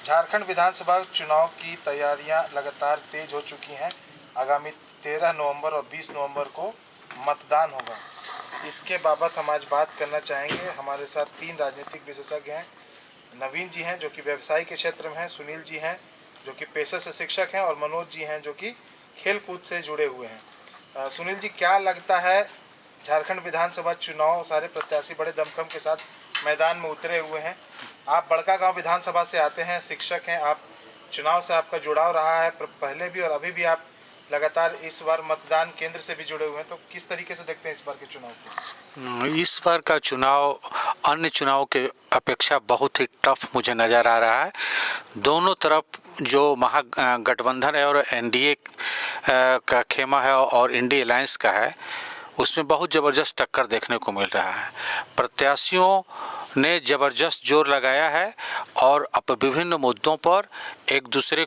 झारखंड विधानसभा चुनाव की तैयारियां लगातार तेज हो चुकी हैं। आगामी 13 नवंबर और 20 नवंबर को मतदान होगा। इसके बाबत हम आज बात करना चाहेंगे। हमारे साथ 3 राजनीतिक विशेषज्ञ हैं। नवीन जी हैं जो कि व्यवसाय के क्षेत्र में हैं, सुनील जी हैं जो कि पेशे से शिक्षक हैं और मनोज जी हैं जो कि खेल कूद से जुड़े हुए हैं। सुनील जी, क्या लगता है, झारखंड विधानसभा चुनाव सारे प्रत्याशी बड़े दमखम के साथ मैदान में उतरे हुए हैं। आप बड़कागांव विधानसभा से आते हैं, शिक्षक हैं आप, चुनाव से आपका जुड़ाव रहा है पहले भी और अभी भी आप लगातार इस बार मतदान केंद्र से भी जुड़े हुए हैं, तो किस तरीके से देखते हैं इस बार के चुनाव को? इस बार का चुनाव अन्य चुनाव के अपेक्षा बहुत ही टफ मुझे नज़र आ रहा है। दोनों तरफ जो महागठबंधन है और एनडीए का खेमा है और इंडिया अलायंस का है, उसमें बहुत ज़बरदस्त टक्कर देखने को मिल रहा है। प्रत्याशियों ने ज़बरदस्त जोर लगाया है और अब विभिन्न मुद्दों पर एक दूसरे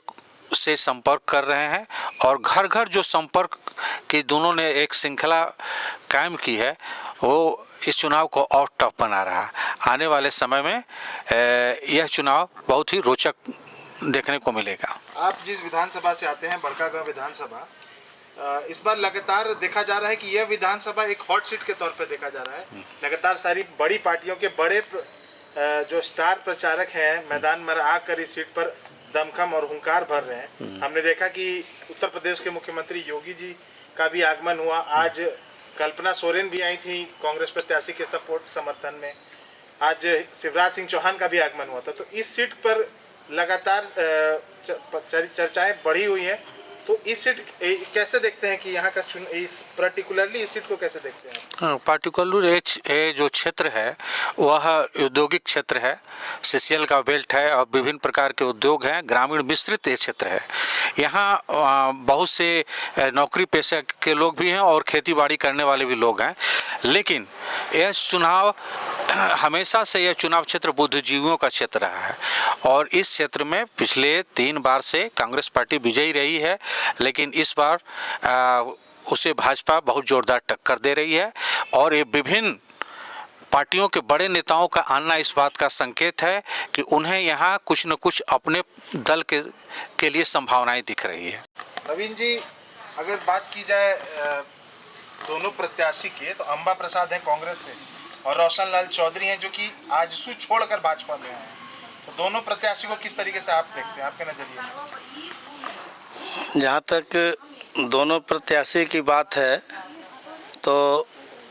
से संपर्क कर रहे हैं और घर घर जो संपर्क की दोनों ने एक श्रृंखला कायम की है, वो इस चुनाव को और टफ बना रहा है। आने वाले समय में यह चुनाव बहुत ही रोचक देखने को मिलेगा। आप जिस विधानसभा से आते हैं, बड़कागांव विधानसभा, इस बार लगातार देखा जा रहा है कि यह विधानसभा एक हॉट सीट के तौर पर देखा जा रहा है। लगातार सारी बड़ी पार्टियों के बड़े जो स्टार प्रचारक हैं मैदान में आकर इस सीट पर दमखम और हुंकार भर रहे हैं। हमने देखा कि उत्तर प्रदेश के मुख्यमंत्री योगी जी का भी आगमन हुआ। आज कल्पना सोरेन भी आई थी कांग्रेस प्रत्याशी के समर्थन में। आज शिवराज सिंह चौहान का भी आगमन हुआ था। तो इस सीट पर लगातार चर्चाएं बढ़ी हुई हैं। तो इस सीट कैसे देखते हैं कि यहाँ का पर्टिकुलरली इस सीट को कैसे देखते हैं? पार्टिकुलर जो क्षेत्र है वह औद्योगिक क्षेत्र है, सीसीएल का बेल्ट है और विभिन्न प्रकार के उद्योग हैं, ग्रामीण मिश्रित ये क्षेत्र है। यहाँ बहुत से नौकरी पेशे के लोग भी हैं और खेती बाड़ी करने वाले भी लोग हैं। लेकिन यह चुनाव हमेशा से यह चुनाव क्षेत्र बुद्धिजीवियों का क्षेत्र रहा है और इस क्षेत्र में पिछले 3 बार से कांग्रेस पार्टी विजयी रही है, लेकिन इस बार उसे भाजपा बहुत जोरदार टक्कर दे रही है और ये विभिन्न पार्टियों के बड़े नेताओं का आना इस बात का संकेत है कि उन्हें यहाँ कुछ न कुछ अपने दल के लिए संभावनाएं दिख रही है। नवीन जी, अगर बात की जाए दोनों प्रत्याशी की, तो अंबा प्रसाद हैं कांग्रेस से और रोशन लाल चौधरी हैं जो कि आजसू छोड़कर भाजपा में आए हैं। तो दोनों प्रत्याशी को किस तरीके से आप देखते हैं, आपके नजरिए में? जहाँ तक दोनों प्रत्याशी की बात है तो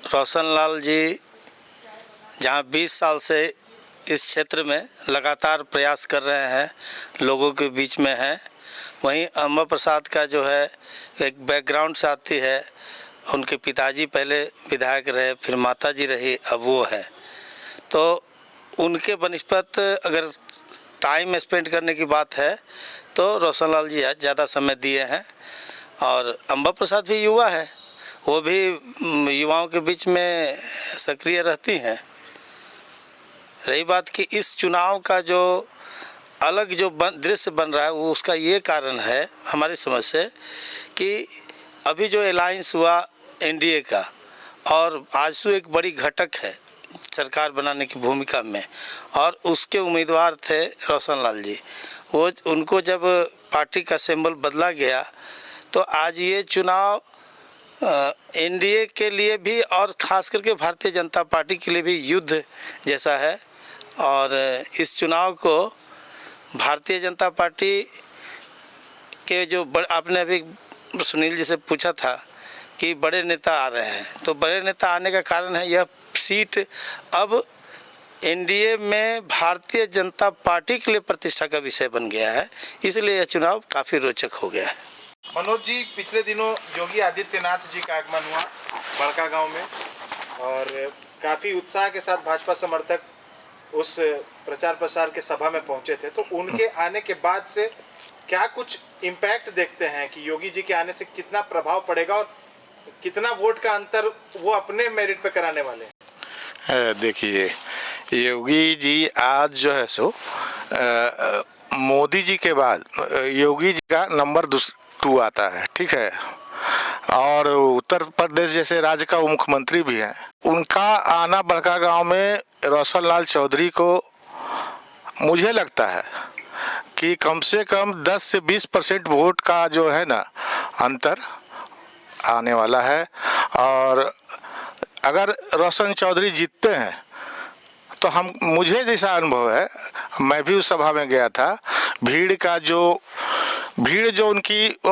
रोशन लाल जी जहाँ 20 साल से इस क्षेत्र में लगातार प्रयास कर रहे हैं, लोगों के बीच में हैं, वहीं अंबा प्रसाद का जो है एक बैकग्राउंड से आती है। उनके पिताजी पहले विधायक रहे, फिर माताजी रही, अब वो है। तो उनके बनिस्पत अगर टाइम स्पेंड करने की बात है तो रोशन लाल जी आज ज़्यादा समय दिए हैं। और अंबा प्रसाद भी युवा है, वो भी युवाओं के बीच में सक्रिय रहती हैं। रही बात कि इस चुनाव का जो अलग जो दृश्य बन रहा है, वो उसका ये कारण है हमारी समझ से कि अभी जो अलायंस हुआ एनडीए का और आजसू एक बड़ी घटक है सरकार बनाने की भूमिका में, और उसके उम्मीदवार थे रोशन लाल जी। वो उनको जब पार्टी का सिंबल बदला गया तो आज ये चुनाव एनडीए के लिए भी और ख़ास करके भारतीय जनता पार्टी के लिए भी युद्ध जैसा है। और इस चुनाव को भारतीय जनता पार्टी के जो आपने अभी सुनील जी से पूछा था कि बड़े नेता आ रहे हैं, तो बड़े नेता आने का कारण है यह सीट अब एनडीए में भारतीय जनता पार्टी के लिए प्रतिष्ठा का विषय बन गया है, इसलिए यह चुनाव काफ़ी रोचक हो गया है। मनोज जी, पिछले दिनों योगी आदित्यनाथ जी का आगमन हुआ बड़कागांव में और काफ़ी उत्साह के साथ भाजपा समर्थक उस प्रचार प्रसार के सभा में पहुंचे थे। तो उनके आने के बाद से क्या कुछ इम्पैक्ट देखते हैं कि योगी जी के आने से कितना प्रभाव पड़ेगा और कितना वोट का अंतर वो अपने मेरिट पे कराने वाले हैं? देखिए, योगी जी आज जो है सो मोदी जी के बाद योगी जी का नंबर 2 आता है, ठीक है। और उत्तर प्रदेश जैसे राज्य का वो मुख्यमंत्री भी हैं, उनका आना बड़कागांव में रोशन लाल चौधरी को मुझे लगता है कि कि कम से कम 10 से 20% वोट का जो है ना अंतर आने वाला है। और अगर रोशन चौधरी जीतते हैं तो मुझे जैसा अनुभव है, मैं भी उस सभा में गया था, भीड़ जो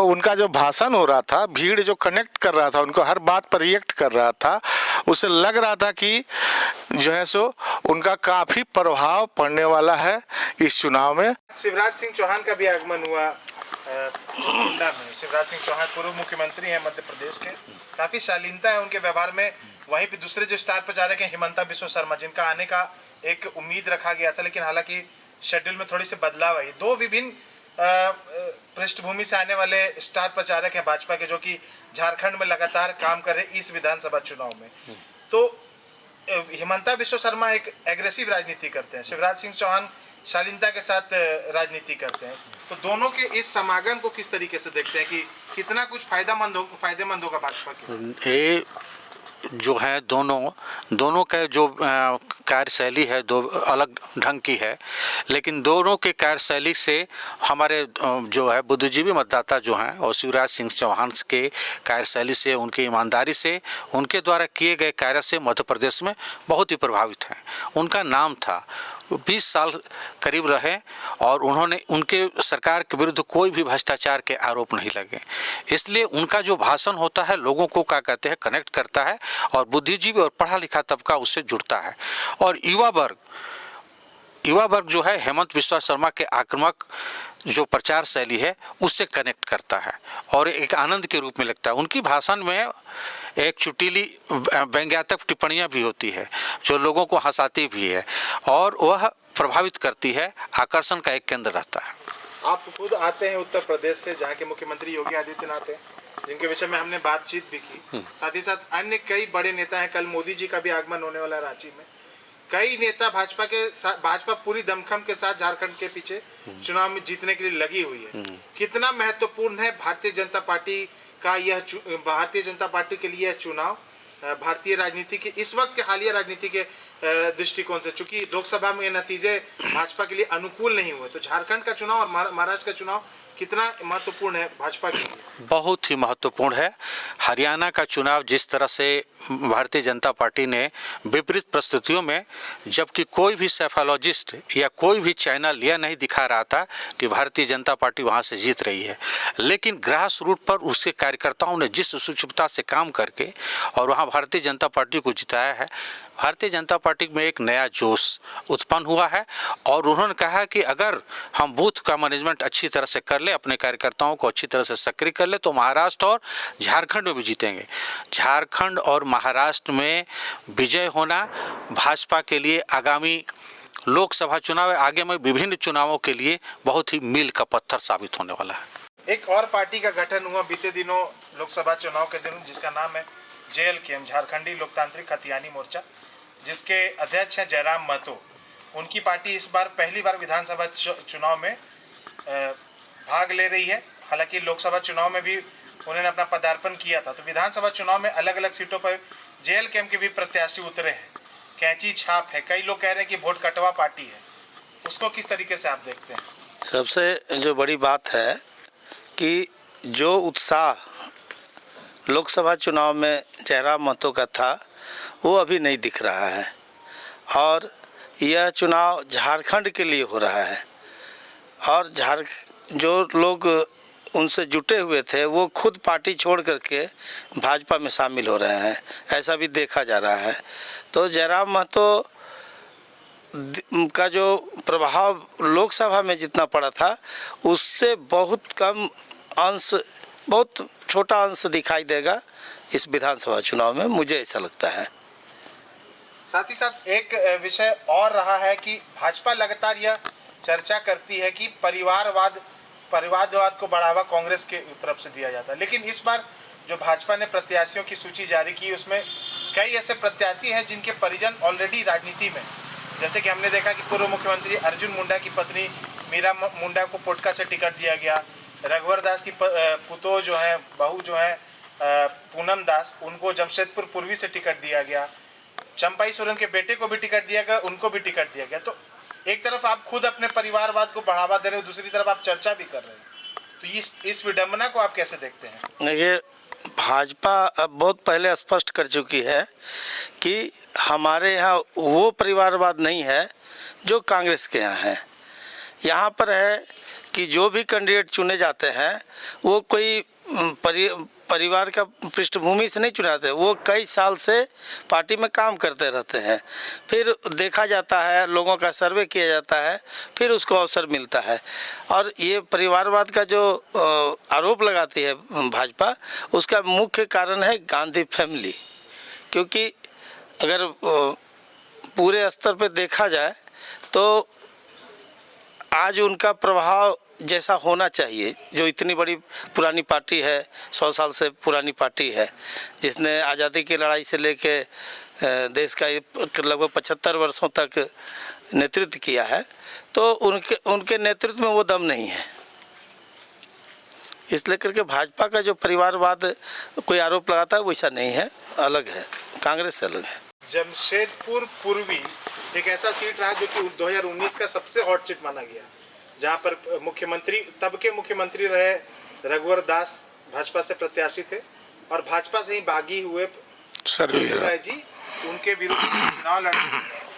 उनका जो भाषण हो रहा था, भीड़ जो कनेक्ट कर रहा था, उनको हर बात पर रिएक्ट कर रहा था, उससे लग रहा था कि जो है सो उनका काफ़ी प्रभाव पड़ने वाला है इस चुनाव में। शिवराज सिंह चौहान का भी आगमन हुआ गोंडा में। शिवराज सिंह चौहान पूर्व मुख्यमंत्री हैं मध्य प्रदेश के, काफ़ी शालीनता है उनके व्यवहार में। वहीं पे दूसरे जो स्टार प्रचारक हैं हिमंता बिस्वा शर्मा, जिनका आने का एक उम्मीद रखा गया था, लेकिन हालांकि शेड्यूल में थोड़ी सी बदलाव आई। दो विभिन्न पृष्ठभूमि से आने वाले स्टार प्रचारक हैं भाजपा के, जो कि झारखंड में लगातार काम कर रहे इस विधानसभा चुनाव में। तो हिमंता बिस्वा शर्मा एक एग्रेसिव राजनीति करते हैं, शिवराज सिंह चौहान शालीनता के साथ राजनीति करते हैं। तो दोनों के इस समागम को किस तरीके से देखते हैं कि कितना कुछ फायदेमंद होगा भाजपा के? ये जो है दोनों का जो कार्यशैली है दो अलग ढंग की है, लेकिन दोनों के कार्यशैली से हमारे जो है बुद्धिजीवी मतदाता जो हैं और शिवराज सिंह चौहान के कार्यशैली से, उनकी ईमानदारी से, उनके द्वारा किए गए कार्य से मध्य प्रदेश में बहुत ही प्रभावित हैं। उनका नाम था, 20 साल करीब रहे और उनके सरकार के विरुद्ध कोई भी भ्रष्टाचार के आरोप नहीं लगे। इसलिए उनका जो भाषण होता है लोगों को क्या कहते हैं कनेक्ट करता है और बुद्धिजीवी और पढ़ा लिखा तबका उससे जुड़ता है। और युवा वर्ग जो है हेमंत बिस्वा शर्मा के आक्रामक जो प्रचार शैली है उससे कनेक्ट करता है और एक आनंद के रूप में लगता है। उनकी भाषण में एक चुटीली व्यंग्यात्मक टिप्पणियां भी होती है जो लोगों को हंसाती भी है और वह प्रभावित करती है, आकर्षण का एक केंद्र रहता है। आप खुद आते हैं उत्तर प्रदेश से, जहाँ के मुख्यमंत्री योगी आदित्यनाथ हैं, जिनके विषय में हमने बातचीत भी की। साथ ही साथ अन्य कई बड़े नेता हैं। कल मोदी जी का भी आगमन होने वाला है रांची में। कई नेता भाजपा पूरी दमखम के साथ झारखंड के पीछे चुनाव में जीतने के लिए लगी हुई है। कितना महत्वपूर्ण है भारतीय जनता पार्टी के लिए यह चुनाव, भारतीय राजनीति के इस वक्त के हालिया राजनीति के दृष्टिकोण से? चूंकि लोकसभा में नतीजे भाजपा के लिए अनुकूल नहीं हुए, तो झारखंड का चुनाव और महाराष्ट्र का चुनाव कितना महत्वपूर्ण है भाजपा के लिए? बहुत ही महत्वपूर्ण है। हरियाणा का चुनाव जिस तरह से भारतीय जनता पार्टी ने विपरीत परिस्थितियों में, जबकि कोई भी सेफोलॉजिस्ट या कोई भी चैनल यह नहीं दिखा रहा था कि भारतीय जनता पार्टी वहां से जीत रही है, लेकिन ग्रास रूट पर उसके कार्यकर्ताओं ने जिस सूक्ष्मता से काम करके और वहां भारतीय जनता पार्टी को जिताया है, भारतीय जनता पार्टी में एक नया जोश उत्पन्न हुआ है। और उन्होंने कहा कि अगर हम बूथ का मैनेजमेंट अच्छी तरह से कर ले, अपने कार्यकर्ताओं को अच्छी तरह से सक्रिय कर ले, तो महाराष्ट्र और झारखंड में भी जीतेंगे। झारखंड और महाराष्ट्र में विजय होना भाजपा के लिए आगामी लोकसभा चुनाव, आगे में विभिन्न चुनावों के लिए बहुत ही मील का पत्थर साबित होने वाला है। एक और पार्टी का गठन हुआ बीते दिनों लोकसभा चुनाव के दिन, जिसका नाम है JLKM, झारखंडी लोकतांत्रिक खतियानी मोर्चा, जिसके अध्यक्ष हैं जयराम महतो। उनकी पार्टी इस बार पहली बार विधानसभा चुनाव में भाग ले रही है। हालांकि लोकसभा चुनाव में भी उन्होंने अपना पदार्पण किया था। तो विधानसभा चुनाव में अलग अलग सीटों पर JLKM के भी प्रत्याशी उतरे हैं। कैंची छाप है, कई लोग कह रहे हैं कि वोट कटवा पार्टी है। उसको किस तरीके से आप देखते हैं? सबसे जो बड़ी बात है कि जो उत्साह लोकसभा चुनाव में जयराम महतो का था वो अभी नहीं दिख रहा है और यह चुनाव झारखंड के लिए हो रहा है। और जो लोग उनसे जुटे हुए थे वो खुद पार्टी छोड़ करके भाजपा में शामिल हो रहे हैं, ऐसा भी देखा जा रहा है। तो जयराम महतो का जो प्रभाव लोकसभा में जितना पड़ा था उससे बहुत कम अंश, बहुत छोटा अंश दिखाई देगा इस विधानसभा चुनाव में, मुझे ऐसा लगता है। साथ ही साथ एक विषय और रहा है कि भाजपा लगातार यह चर्चा करती है कि परिवारवाद को बढ़ावा कांग्रेस के तरफ से दिया जाता है, लेकिन इस बार जो भाजपा ने प्रत्याशियों की सूची जारी की उसमें कई ऐसे प्रत्याशी हैं जिनके परिजन ऑलरेडी राजनीति में, जैसे कि हमने देखा कि पूर्व मुख्यमंत्री अर्जुन मुंडा की पत्नी मीरा मुंडा को पोटका से टिकट दिया गया, रघुवर दास की पुतोह जो है, बहू जो है पूनम दास, उनको जमशेदपुर पूर्वी से टिकट दिया गया, चंपाई सोरेन के बेटे को भी टिकट दिया गया, उनको भी टिकट दिया गया। तो एक तरफ आप खुद अपने परिवारवाद को बढ़ावा दे रहे हो, दूसरी तरफ आप चर्चा भी कर रहे हो, तो इस विडंबना को आप कैसे देखते हैं? देखिए, भाजपा अब बहुत पहले स्पष्ट कर चुकी है कि हमारे यहाँ वो परिवारवाद नहीं है जो कांग्रेस के यहाँ है। यहाँ पर है कि जो भी कैंडिडेट चुने जाते हैं वो कोई परिवार का पृष्ठभूमि से नहीं चुने जाते, वो कई साल से पार्टी में काम करते रहते हैं, फिर देखा जाता है, लोगों का सर्वे किया जाता है, फिर उसको अवसर मिलता है। और ये परिवारवाद का जो आरोप लगाती है भाजपा, उसका मुख्य कारण है गांधी फैमिली। क्योंकि अगर पूरे स्तर पर देखा जाए तो आज उनका प्रभाव जैसा होना चाहिए, जो इतनी बड़ी पुरानी पार्टी है, 100 साल से पुरानी पार्टी है, जिसने आज़ादी की लड़ाई से लेके देश का लगभग 75 वर्षों तक नेतृत्व किया है, तो उनके नेतृत्व में वो दम नहीं है। इसलिए करके भाजपा का जो परिवारवाद कोई आरोप लगाता है वैसा नहीं है, अलग है, कांग्रेस से अलग है। जमशेदपुर पूर्वी एक ऐसा सीट रहा जो कि 2019 का सबसे हॉट सीट माना गया, जहां पर तब के मुख्यमंत्री रहे रघुवर दास भाजपा से प्रत्याशी थे और भाजपा से ही बागी हुए सरयू राय जी उनके विरुद्ध चुनाव लड़े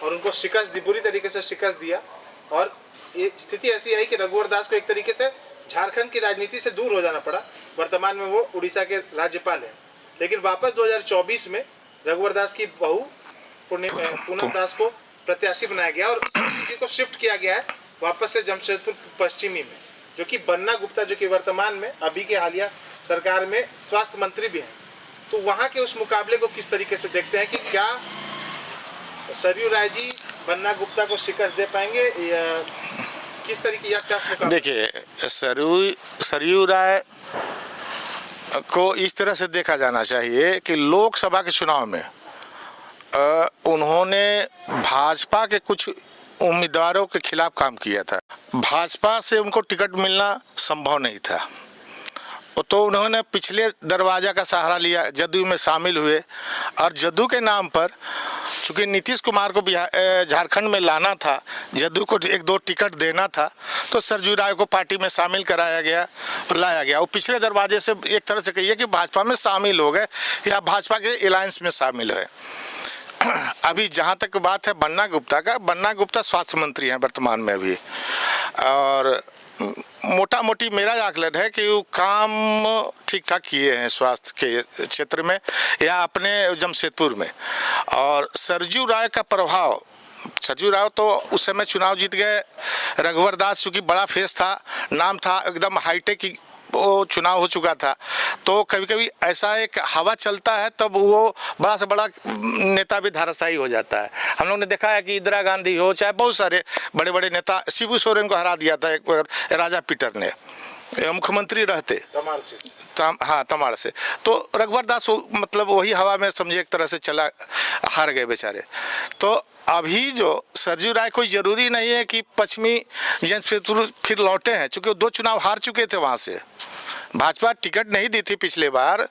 और उनको बुरी तरीके से शिकस्त दिया। और ये स्थिति ऐसी आई कि रघुवर दास को एक तरीके से झारखंड की राजनीति से दूर हो जाना पड़ा। वर्तमान में वो उड़ीसा के राज्यपाल हैं, लेकिन वापस 2024 में रघुवर दास की बहू पूनम दास को प्रत्याशी बनाया गया और को शिफ्ट किया गया है वापस से जमशेदपुर पश्चिमी में, जो कि बन्ना गुप्ता, जो कि वर्तमान में अभी के हालिया सरकार में स्वास्थ्य मंत्री भी हैं। तो वहाँ के उस मुकाबले को किस तरीके से देखते हैं कि क्या सरयू राय जी बन्ना गुप्ता को शिकस्त दे पाएंगे या किस तरीके या क्या? देखिए, सरयू राय को इस तरह से देखा जाना चाहिए कि लोकसभा के चुनाव में उन्होंने भाजपा के कुछ उम्मीदवारों के खिलाफ काम किया था। भाजपा से उनको टिकट मिलना संभव नहीं था, तो उन्होंने पिछले दरवाजा का सहारा लिया, जदयू में शामिल हुए और जदयू के नाम पर, चूँकि नीतीश कुमार को झारखंड में लाना था, जदयू को 1-2 टिकट देना था, तो सरयू राय को पार्टी में शामिल कराया गया और लाया गया। वो पिछले दरवाजे से एक तरह से कहिए कि भाजपा में शामिल हो गए या भाजपा के अलायंस में शामिल हुए। अभी जहाँ तक बात है बन्ना गुप्ता का, बन्ना गुप्ता स्वास्थ्य मंत्री हैं वर्तमान में अभी, और मोटा मोटी मेरा आकलन है कि वो काम ठीक ठाक किए हैं स्वास्थ्य के क्षेत्र में या अपने जमशेदपुर में। और सरयू राय का प्रभाव, सरयू राय तो उस समय चुनाव जीत गए, रघुवर दास चूँकि बड़ा फेस था, नाम था, एकदम हाईटेक की वो चुनाव हो चुका था, तो कभी कभी ऐसा एक हवा चलता है तब वो बड़ा से बड़ा नेता भी धराशायी हो जाता है। हम लोग ने देखा है कि इंदिरा गांधी हो, चाहे बहुत सारे बड़े बड़े नेता, शिबू सोरेन को हरा दिया था एक बार राजा पीटर ने, मुख्यमंत्री रहते तमाड़ से। तो रघुवर दास मतलब वही हवा में समझिए एक तरह से चला, हार गए बेचारे। तो अभी जो सरयू राय कोई ज़रूरी नहीं है कि पश्चिमी जमशेदपुर फिर लौटे हैं, चूँकि 2 चुनाव हार चुके थे वहाँ से। भाजपा टिकट नहीं दी थी पिछले बार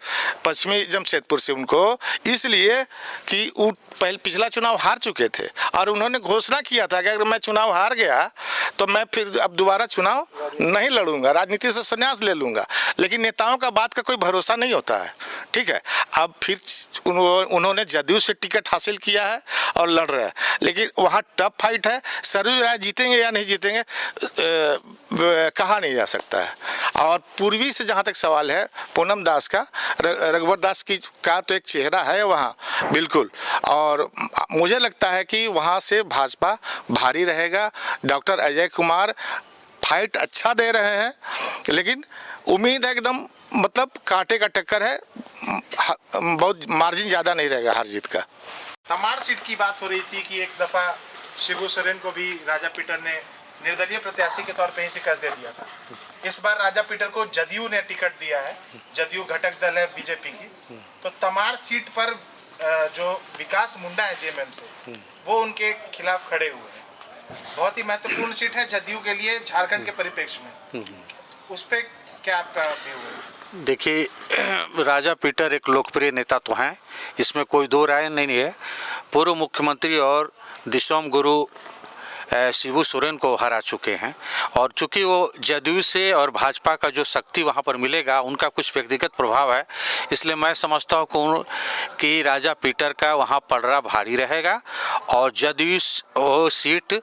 पश्चिमी जमशेदपुर से उनको, इसलिए कि वो पिछला चुनाव हार चुके थे और उन्होंने घोषणा किया था कि अगर मैं चुनाव हार गया तो मैं फिर अब दोबारा चुनाव नहीं लड़ूंगा, राजनीति से संन्यास ले लूँगा। लेकिन नेताओं का बात का कोई भरोसा नहीं होता है, ठीक है। अब फिर उन्होंने जदयू से टिकट हासिल किया है और लड़ रहे हैं, लेकिन वहाँ टफ फाइट है। सरयू राय जीतेंगे या नहीं जीतेंगे कहा नहीं जा सकता है। और पूर्वी से जहाँ तक सवाल है पूनम दास का, रघुवर दास का तो एक चेहरा है वहाँ बिल्कुल, और मुझे लगता है कि वहाँ से भाजपा भारी रहेगा। डॉक्टर अजय कुमार फाइट अच्छा दे रहे हैं, लेकिन उम्मीद है एकदम मतलब कांटे का टक्कर है, बहुत मार्जिन ज़्यादा नहीं रहेगा हार जीत का। तमाड़ सीट की बात हो रही थी कि एक दफ़ा शिबू सोरेन को भी राजा पीटर ने निर्दलीय प्रत्याशी के तौर पे ही शिकस्त दे दिया था। इस बार राजा पीटर को जदयू ने टिकट दिया है, जदयू घटक दल है बीजेपी की। तो तमाड़ सीट पर जो विकास मुंडा है जेएमएम से, वो उनके खिलाफ खड़े हुए हैं। बहुत ही महत्वपूर्ण सीट है जदयू के लिए झारखंड के परिप्रेक्ष्य में, उस पर क्या आपका व्यू है? देखिए, राजा पीटर एक लोकप्रिय नेता तो हैं, इसमें कोई दो राय नहीं है। पूर्व मुख्यमंत्री और दिशोम गुरु शिबू सोरेन को हरा चुके हैं। और चूंकि वो जदयू से और भाजपा का जो शक्ति वहाँ पर मिलेगा, उनका कुछ व्यक्तिगत प्रभाव है, इसलिए मैं समझता हूँ कि राजा पीटर का वहाँ पलड़ा भारी रहेगा और जदयू वो सीट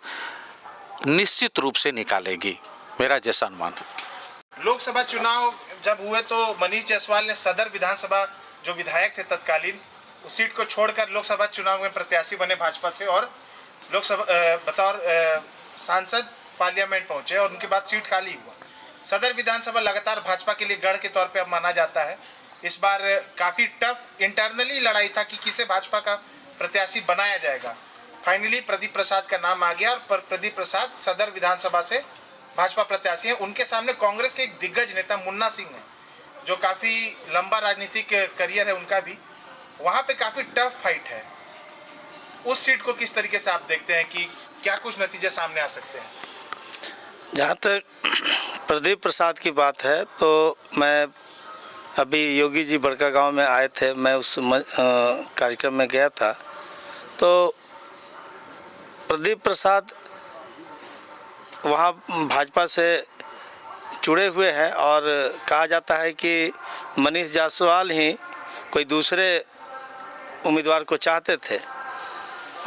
निश्चित रूप से निकालेगी, मेरा जैसा अनुमान है। लोकसभा चुनाव जब हुए तो मनीष जायसवाल ने सदर विधानसभा जो विधायक थे तत्कालीन, उस सीट को छोड़कर लोकसभा चुनाव में प्रत्याशी बने भाजपा से और लोकसभा बतौर सांसद पार्लियामेंट पहुंचे और उनके बाद सीट खाली हुआ। सदर विधानसभा लगातार भाजपा के लिए गढ़ के तौर पे अब माना जाता है। इस बार काफ़ी टफ इंटरनली लड़ाई था कि किसे भाजपा का प्रत्याशी बनाया जाएगा। फाइनली प्रदीप प्रसाद का नाम आ गया और प्रदीप प्रसाद सदर विधानसभा से भाजपा प्रत्याशी हैं। उनके सामने कांग्रेस के एक दिग्गज नेता मुन्ना सिंह हैं, जो काफ़ी लंबा राजनीतिक करियर है उनका भी। वहाँ पे काफ़ी टफ फाइट है। उस सीट को किस तरीके से आप देखते हैं कि क्या कुछ नतीजे सामने आ सकते हैं? जहाँ तक प्रदीप प्रसाद की बात है तो मैं अभी योगी जी बड़का गांव में आए थे, मैं उस कार्यक्रम में गया था। तो प्रदीप प्रसाद वहाँ भाजपा से जुड़े हुए हैं और कहा जाता है कि मनीष जायसवाल ही कोई दूसरे उम्मीदवार को चाहते थे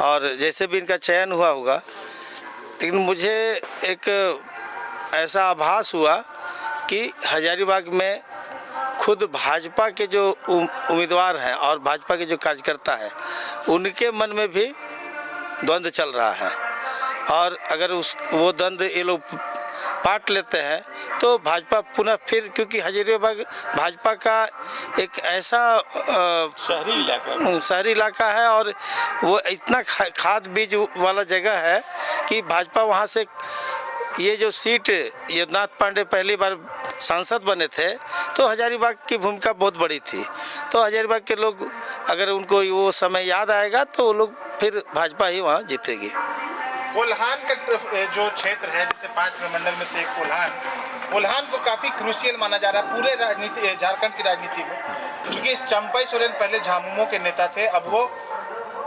और जैसे भी इनका चयन हुआ होगा, लेकिन मुझे एक ऐसा आभास हुआ कि हजारीबाग में खुद भाजपा के जो उम्मीदवार हैं और भाजपा के जो कार्यकर्ता हैं, उनके मन में भी द्वंद्व चल रहा है। और अगर वो द्वंद्व ये लोग पाट लेते हैं तो भाजपा पुनः फिर, क्योंकि हजारीबाग भाजपा का एक ऐसा शहरी इलाका है और वो इतना खाद बीज वाला जगह है कि भाजपा वहाँ से ये जो सीट यदुनाथ पांडे पहली बार सांसद बने थे तो हजारीबाग की भूमिका बहुत बड़ी थी। तो हजारीबाग के लोग अगर उनको वो समय याद आएगा तो वो लोग फिर भाजपा ही वहाँ जीतेगी। कोल्हान का जो क्षेत्र है, जैसे 5 प्रमंडल में से एक कोल्हान को काफ़ी क्रूशियल माना जा रहा है पूरे राजनीति झारखंड की राजनीति में, क्योंकि इस चंपाई सोरेन पहले झामुमो के नेता थे, अब वो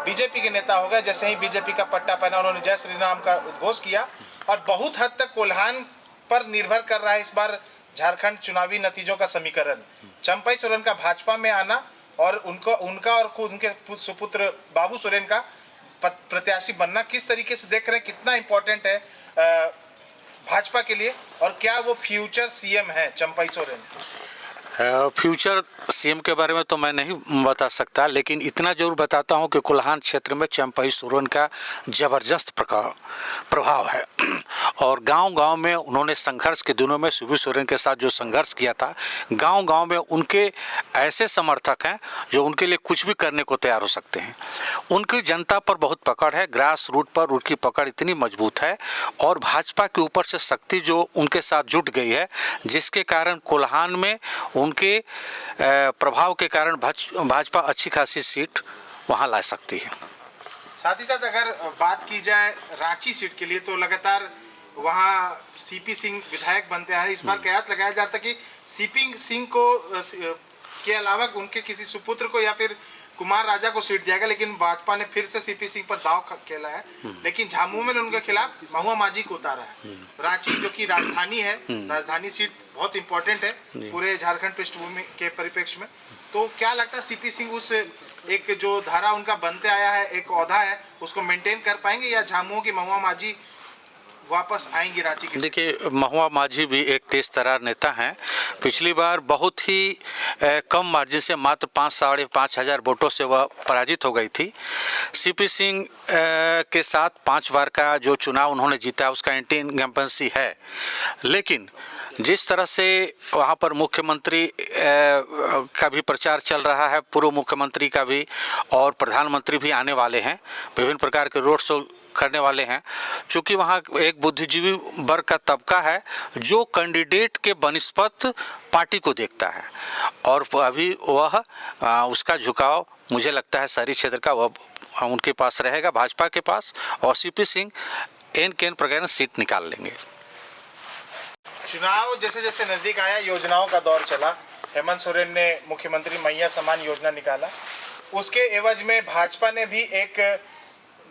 बीजेपी के नेता हो गए। जैसे ही बीजेपी का पट्टा पहना उन्होंने जय श्री राम का उद्घोष किया और बहुत हद तक कोल्हान पर निर्भर कर रहा है इस बार झारखंड चुनावी नतीजों का समीकरण। चंपाई सोरेन का भाजपा में आना और उनका और उनके सुपुत्र बाबू सोरेन का प्रत्याशी बनना किस तरीके से देख रहे हैं, कितना इम्पोर्टेंट है भाजपा के लिए, और क्या वो फ्यूचर सीएम है चंपाई सोरेन? फ्यूचर सीएम के बारे में तो मैं नहीं बता सकता, लेकिन इतना जरूर बताता हूं कि कोल्हान क्षेत्र में चंपाई सोरेन का ज़बरदस्त प्रभाव है और गांव-गांव में उन्होंने संघर्ष के दिनों में शिबू सोरेन के साथ जो संघर्ष किया था, गांव-गांव में उनके ऐसे समर्थक हैं जो उनके लिए कुछ भी करने को तैयार हो सकते हैं। उनकी जनता पर बहुत पकड़ है, ग्रास रूट पर उनकी पकड़ इतनी मजबूत है और भाजपा के ऊपर से शक्ति जो उनके साथ जुट गई है, जिसके कारण कोल्हान में उनके प्रभाव के कारण भाजपा अच्छी खासी सीट वहां ला सकती है। साथ ही साथ अगर बात की जाए रांची सीट के लिए तो लगातार वहां सीपी सिंह विधायक बनते हैं। इस बार कयास लगाया जाता है कि सीपी सिंह को के अलावा उनके किसी सुपुत्र को या फिर कुमार राजा को सीट दिया गया, लेकिन भाजपा ने फिर से सीपी सिंह पर दाव खेला है। लेकिन झामुमो ने उनके खिलाफ महुआ माझी को उतारा है। रांची जो कि राजधानी है, राजधानी सीट बहुत इंपॉर्टेंट है पूरे झारखंड पृष्ठभूमि के परिप्रेक्ष्य में। तो क्या लगता है सीपी सिंह उस एक जो धारा उनका बनते आया है, एक औधा है, उसको मेंटेन कर पाएंगे या झामुमो की महुआ माझी वापस आएंगी रांची की? देखिए, महुआ माझी भी एक तेज तर्रार नेता हैं। पिछली बार बहुत ही कम मार्जिन से मात्र 5,000 से 5,500 वोटों से वह पराजित हो गई थी। सीपी सिंह के साथ 5 बार का जो चुनाव उन्होंने जीता उसका एंटी इनकम्बेंसी है, लेकिन जिस तरह से वहाँ पर मुख्यमंत्री का भी प्रचार चल रहा है, पूर्व मुख्यमंत्री का भी, और प्रधानमंत्री भी आने वाले हैं, विभिन्न प्रकार के रोड शो करने वाले हैं। चूँकि वहाँ एक बुद्धिजीवी वर्ग का तबका है जो कैंडिडेट के बनिस्पत पार्टी को देखता है और अभी वह उसका झुकाव मुझे लगता है शहरी क्षेत्र का वह उनके पास रहेगा, भाजपा के पास, और सीपी सिंह एन केन प्रकार सीट निकाल लेंगे। चुनाव जैसे जैसे नजदीक आया, योजनाओं का दौर चला। हेमंत सोरेन ने मुख्यमंत्री मैया समान योजना निकाला, उसके एवज में भाजपा ने भी एक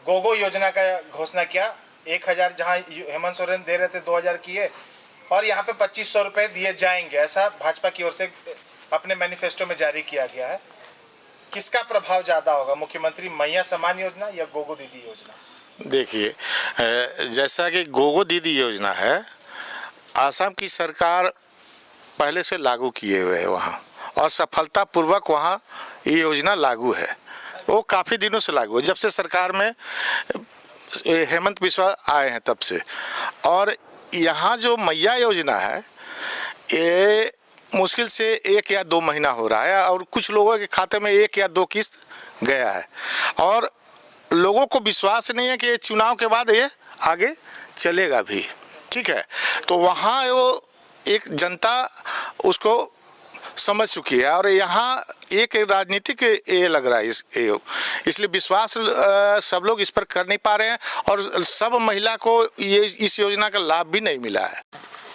गोगो योजना का घोषणा किया। 1000 जहाँ हेमंत सोरेन दे रहे थे 2000 किए, और यहाँ पे 2500 रुपये दिए जाएंगे, ऐसा भाजपा की ओर से अपने मैनिफेस्टो में जारी किया गया है। किसका प्रभाव ज़्यादा होगा, मुख्यमंत्री मैया सम्मान योजना या गोगो दीदी योजना? देखिए, जैसा कि गोगो दीदी योजना है, आसाम की सरकार पहले से लागू किए हुए है वहाँ, और सफलतापूर्वक वहाँ ये योजना लागू है। वो काफ़ी दिनों से लागू है, जब से सरकार में हेमंत बिस्वा आए हैं तब से। और यहाँ जो मैया योजना है, ये मुश्किल से 1 या 2 महीना हो रहा है, और कुछ लोगों के खाते में 1 या 2 किस्त गया है, और लोगों को विश्वास नहीं है कि चुनाव के बाद ये आगे चलेगा भी। ठीक है, तो वहाँ वो एक जनता उसको समझ चुकी है, और यहाँ एक राजनीतिक ये लग रहा है इसलिए विश्वास सब लोग इस पर कर नहीं पा रहे हैं, और सब महिला को ये इस योजना का लाभ भी नहीं मिला है।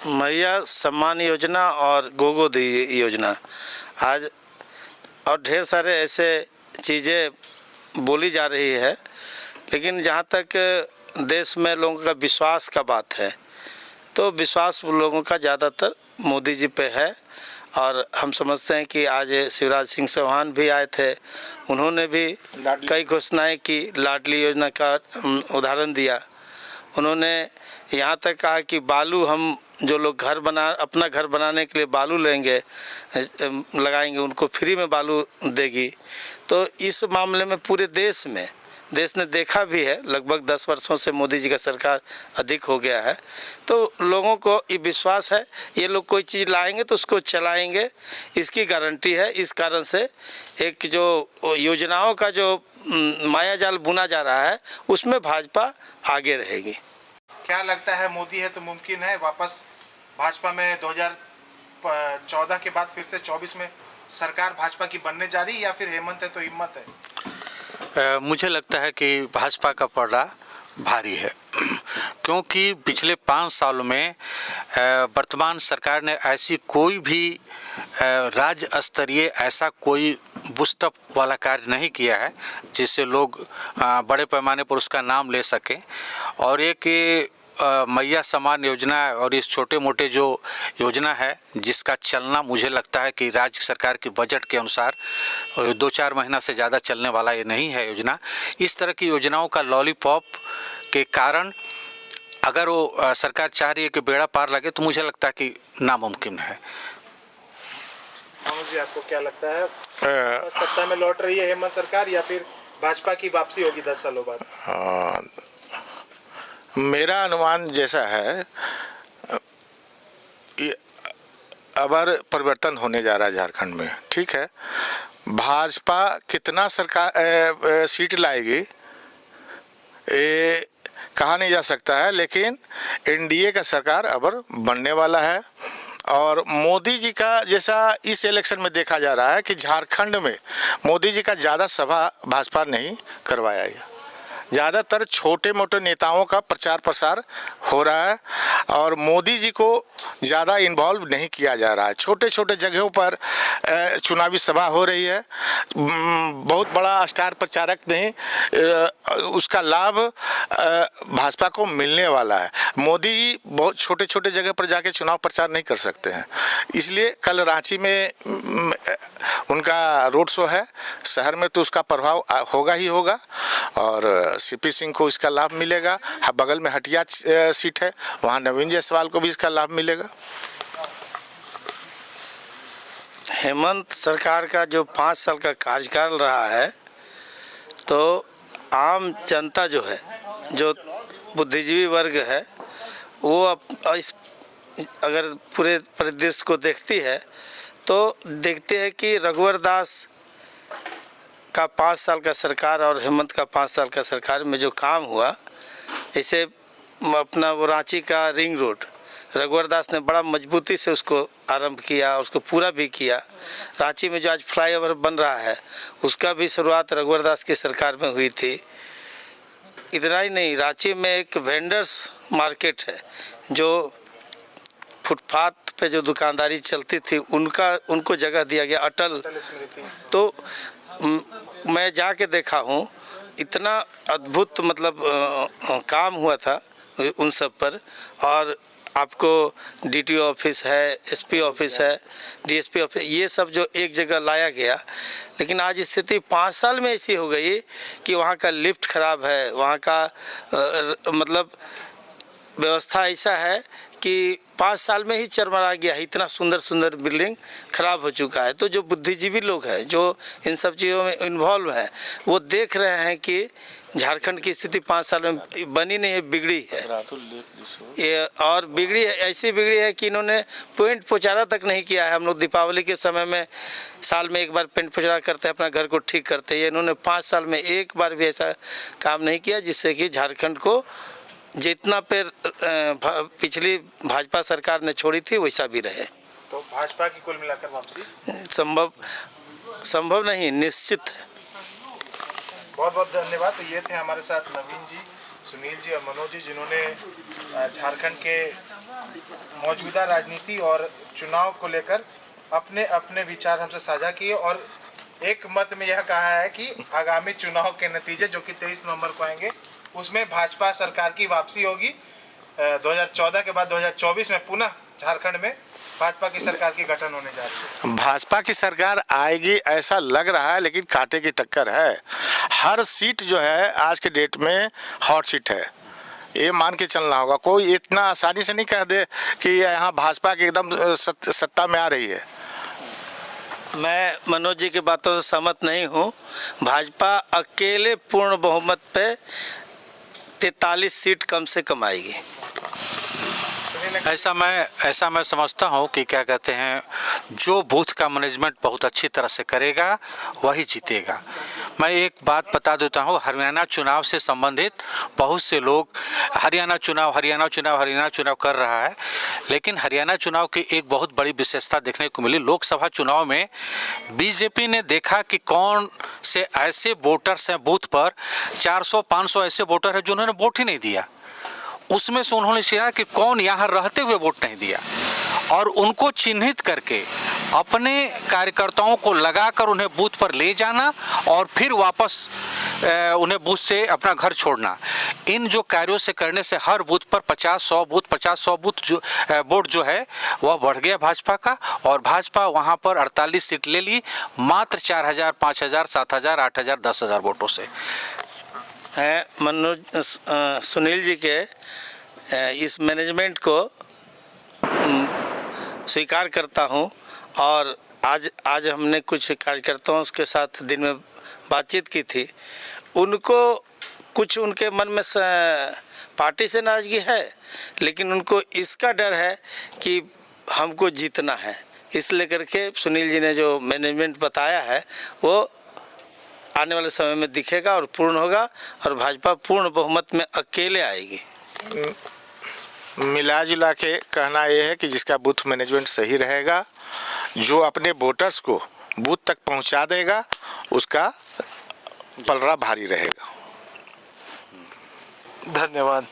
मैया सम्मान योजना और गोगो दी योजना आज, और ढेर सारे ऐसे चीज़ें बोली जा रही है, लेकिन जहाँ तक देश में लोगों का विश्वास का बात है, तो विश्वास लोगों का ज़्यादातर मोदी जी पे है। और हम समझते हैं कि आज शिवराज सिंह चौहान भी आए थे, उन्होंने भी कई घोषणाएं की, लाडली योजना का उदाहरण दिया। उन्होंने यहाँ तक कहा कि बालू, हम जो लोग अपना घर बनाने के लिए बालू लगाएंगे, उनको फ्री में बालू देगी। तो इस मामले में पूरे देश ने देखा भी है, लगभग 10 वर्षों से मोदी जी का सरकार अधिक हो गया है, तो लोगों को ये विश्वास है ये लोग कोई चीज़ लाएंगे तो उसको चलाएंगे, इसकी गारंटी है। इस कारण से एक जो योजनाओं का जो मायाजाल बुना जा रहा है, उसमें भाजपा आगे रहेगी। क्या लगता है, मोदी है तो मुमकिन है वापस भाजपा में 2014 के बाद फिर से 24 में सरकार भाजपा की बनने जा रही है, या फिर हेमंत है तो हिम्मत है? मुझे लगता है कि भाजपा का पलड़ा भारी है, क्योंकि पिछले 5 सालों में वर्तमान सरकार ने ऐसी कोई भी राज्य स्तरीय ऐसा कोई बूस्टअप वाला कार्य नहीं किया है जिससे लोग बड़े पैमाने पर उसका नाम ले सकें। और एक मैया सम्मान योजना और इस छोटे मोटे जो योजना है जिसका चलना मुझे लगता है कि राज्य सरकार की बजट के अनुसार 2-4 महीना से ज़्यादा चलने वाला ये नहीं है योजना। इस तरह की योजनाओं का लॉलीपॉप के कारण अगर वो सरकार चाह रही है कि बेड़ा पार लगे, तो मुझे लगता है कि नामुमकिन है। जी, आपको क्या लगता है, सत्ता में लौट रही है हेमंत सरकार या फिर भाजपा की वापसी होगी 10 सालों बाद? मेरा अनुमान जैसा है, अबर परिवर्तन होने जा रहा है झारखंड में। ठीक है, भाजपा कितना सरकार सीट लाएगी ये कहा नहीं जा सकता है, लेकिन एनडीए का सरकार अबर बनने वाला है। और मोदी जी का जैसा इस इलेक्शन में देखा जा रहा है कि झारखंड में मोदी जी का ज़्यादा सभा भाजपा नहीं करवाया गया, ज़्यादातर छोटे मोटे नेताओं का प्रचार प्रसार हो रहा है, और मोदी जी को ज़्यादा इन्वॉल्व नहीं किया जा रहा है। छोटे छोटे जगहों पर चुनावी सभा हो रही है, बहुत बड़ा स्टार प्रचारक नहीं, उसका लाभ भाजपा को मिलने वाला है। मोदी जी बहुत छोटे छोटे जगह पर जाके चुनाव प्रचार नहीं कर सकते हैं, इसलिए कल रांची में उनका रोड शो है, शहर में तो उसका प्रभाव होगा ही होगा, और सीपी सिंह को इसका लाभ मिलेगा। बगल में हटिया सीट है, वहाँ नवीन जायसवाल को भी इसका लाभ मिलेगा। हेमंत सरकार का जो 5 साल का कार्यकाल रहा है, तो आम जनता जो है, जो बुद्धिजीवी वर्ग है, वो अगर पूरे परिदृश्य को देखती है तो देखते हैं कि रघुवर दास का 5 साल का सरकार और हेमंत का 5 साल का सरकार में जो काम हुआ, जैसे अपना वो रांची का रिंग रोड, रघुवर दास ने बड़ा मजबूती से उसको आरंभ किया, उसको पूरा भी किया। रांची में जो आज फ्लाईओवर बन रहा है, उसका भी शुरुआत रघुवर दास की सरकार में हुई थी। इतना ही नहीं, रांची में एक वेंडर्स मार्केट है, जो फुटपाथ पे जो दुकानदारी चलती थी, उनको जगह दिया गया, अटल। तो मैं जाके देखा हूँ, इतना अद्भुत मतलब काम हुआ था उन सब पर। और आपको डीटीओ ऑफिस है, एसपी ऑफिस है, डीएसपी ऑफिस, ये सब जो एक जगह लाया गया, लेकिन आज स्थिति 5 साल में ऐसी हो गई कि वहाँ का लिफ्ट खराब है, वहाँ का मतलब व्यवस्था ऐसा है कि 5 साल में ही चरमरा गया है। इतना सुंदर सुंदर बिल्डिंग खराब हो चुका है। तो जो बुद्धिजीवी लोग हैं, जो इन सब चीज़ों में इन्वॉल्व हैं, वो देख रहे हैं कि झारखंड की स्थिति 5 साल में बनी नहीं है, बिगड़ी है। ये और बिगड़ी है, ऐसी बिगड़ी है कि इन्होंने पेंट पोचारा तक नहीं किया है। हम लोग दीपावली के समय में साल में एक बार पेंट पोचारा करते हैं, अपना घर को ठीक करते हैं। इन्होंने 5 साल में एक बार भी ऐसा काम नहीं किया जिससे कि झारखंड को जितना पेड़ पिछली भाजपा सरकार ने छोड़ी थी वैसा भी रहे। तो भाजपा की कुल मिलाकर वापसी संभव नहीं, निश्चित है। बहुत बहुत धन्यवाद। तो ये थे हमारे साथ नवीन जी, सुनील जी और मनोज जी, जिन्होंने झारखंड के मौजूदा राजनीति और चुनाव को लेकर अपने अपने विचार हमसे साझा किए और एक मत में यह कहा है कि आगामी चुनाव के नतीजे जो कि 23 नवंबर को आएंगे उसमें भाजपा सरकार की वापसी होगी। 2014 के बाद 2024 में पुनः झारखंड में भाजपा की सरकार की गठन होने जा रही है। भाजपा की सरकार आएगी ऐसा लग रहा है, लेकिन कांटे की टक्कर है। हर सीट जो है आज के डेट में हॉट सीट है, ये मान के चलना होगा। कोई इतना आसानी से नहीं कह दे कि यहाँ भाजपा की एकदम सत्ता में आ रही है। मैं मनोज जी की बातों से सहमत नहीं हूँ। भाजपा अकेले पूर्ण बहुमत पे 43 सीट कम से कम आएगी। ऐसा मैं समझता हूँ कि क्या कहते हैं, जो बूथ का मैनेजमेंट बहुत अच्छी तरह से करेगा वही जीतेगा। मैं एक बात बता देता हूँ, हरियाणा चुनाव से संबंधित बहुत से लोग हरियाणा चुनाव कर रहा है, लेकिन हरियाणा चुनाव की एक बहुत बड़ी विशेषता देखने को मिली। लोकसभा चुनाव में बीजेपी ने देखा कि कौन से ऐसे वोटर्स हैं बूथ पर, 400-500 ऐसे वोटर हैं जिन्होंने वोट ही नहीं दिया। उसमें से उन्होंने चुना कि कौन यहाँ रहते हुए वोट नहीं दिया और उनको चिन्हित करके अपने कार्यकर्ताओं को लगाकर उन्हें बूथ पर ले जाना और फिर वापस उन्हें बूथ से अपना घर छोड़ना। इन जो कार्यों से करने से हर बूथ पर 50-100 बूथ जो वोट जो है वह बढ़ गया भाजपा का, और भाजपा वहाँ पर 48 सीट ले ली मात्र 4000, 5000, 7000, 8000, 10,000 वोटों से। मनोज सुनील जी के इस मैनेजमेंट को स्वीकार करता हूं, और आज हमने कुछ कार्यकर्ताओं के साथ दिन में बातचीत की थी। उनको कुछ उनके मन में पार्टी से नाराजगी है, लेकिन उनको इसका डर है कि हमको जीतना है। इस लेकर के सुनील जी ने जो मैनेजमेंट बताया है वो आने वाले समय में दिखेगा और पूर्ण होगा, और भाजपा पूर्ण बहुमत में अकेले आएगी। मिला जुला के कहना यह है कि जिसका बूथ मैनेजमेंट सही रहेगा, जो अपने वोटर्स को बूथ तक पहुंचा देगा, उसका पलड़ा भारी रहेगा। धन्यवाद।